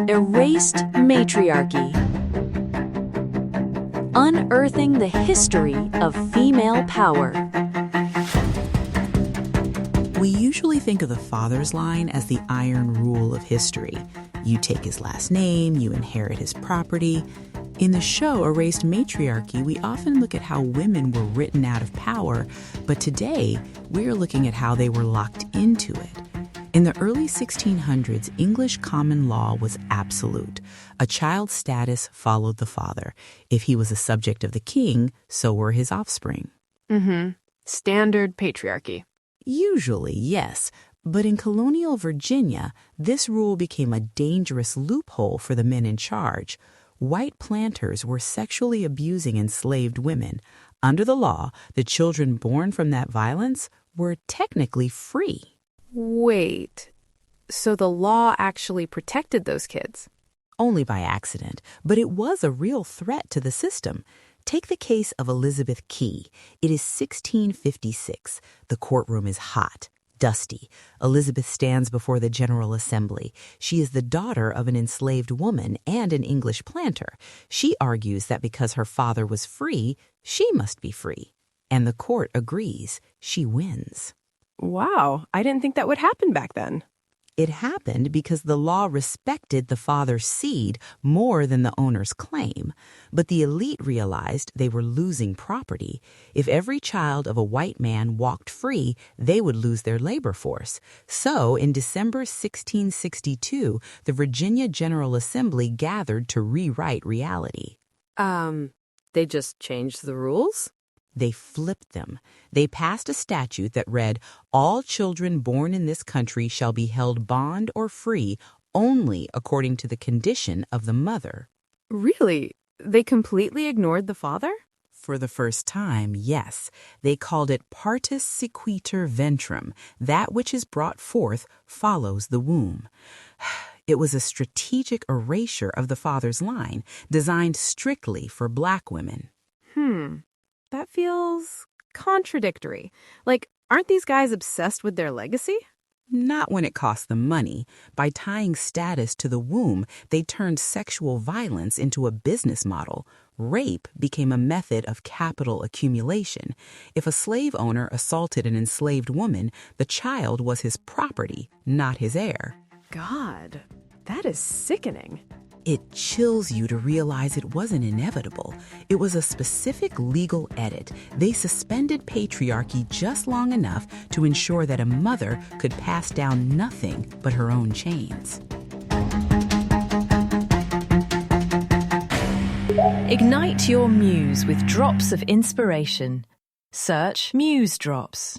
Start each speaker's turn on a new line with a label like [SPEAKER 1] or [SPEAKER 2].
[SPEAKER 1] Erased Matriarchy. Unearthing the history of female power.
[SPEAKER 2] We usually think of the father's line as the iron rule of history. You take his last name, you inherit his property. In the show Erased Matriarchy, we often look at how women were written out of power, but today we're looking at how they were locked into it. In the early 1600s, English common law was absolute. A child's status followed the father. If he was a subject of the king, so were his offspring.
[SPEAKER 3] Standard patriarchy.
[SPEAKER 2] Usually, yes. But in colonial Virginia, this rule became a dangerous loophole for the men in charge. White planters were sexually abusing enslaved women. Under the law, the children born from that violence were technically free.
[SPEAKER 3] Wait, so the law actually protected those kids?
[SPEAKER 2] Only by accident, but it was a real threat to the system. Take the case of Elizabeth Key. It is 1656. The courtroom is hot, dusty. Elizabeth stands before the General Assembly. She is the daughter of an enslaved woman and an English planter. She argues that because her father was free, she must be free. And the court agrees. She wins.
[SPEAKER 3] Wow, I didn't think that would happen back then.
[SPEAKER 2] It happened because the law respected the father's seed more than the owner's claim. But the elite realized they were losing property. If every child of a white man walked free, they would lose their labor force. So, in December 1662, the Virginia General Assembly gathered to rewrite reality.
[SPEAKER 3] They just changed the rules?
[SPEAKER 2] They flipped them. They passed a statute that read, "All children born in this country shall be held bond or free only according to the condition of the mother."
[SPEAKER 3] Really? They completely ignored the father?
[SPEAKER 2] For the first time, yes. They called it Partus Sequitur Ventrem. That which is brought forth follows the womb. It was a strategic erasure of the father's line, designed strictly for black women.
[SPEAKER 3] That feels contradictory. Like, aren't these guys obsessed with their legacy?
[SPEAKER 2] Not when it costs them money. By tying status to the womb, they turned sexual violence into a business model. Rape became a method of capital accumulation. If a slave owner assaulted an enslaved woman, the child was his property, not his heir.
[SPEAKER 3] God, that is sickening.
[SPEAKER 2] It chills you to realize it wasn't inevitable. It was a specific legal edit. They suspended patriarchy just long enough to ensure that a mother could pass down nothing but her own chains.
[SPEAKER 1] Ignite your muse with drops of inspiration. Search Musedrops.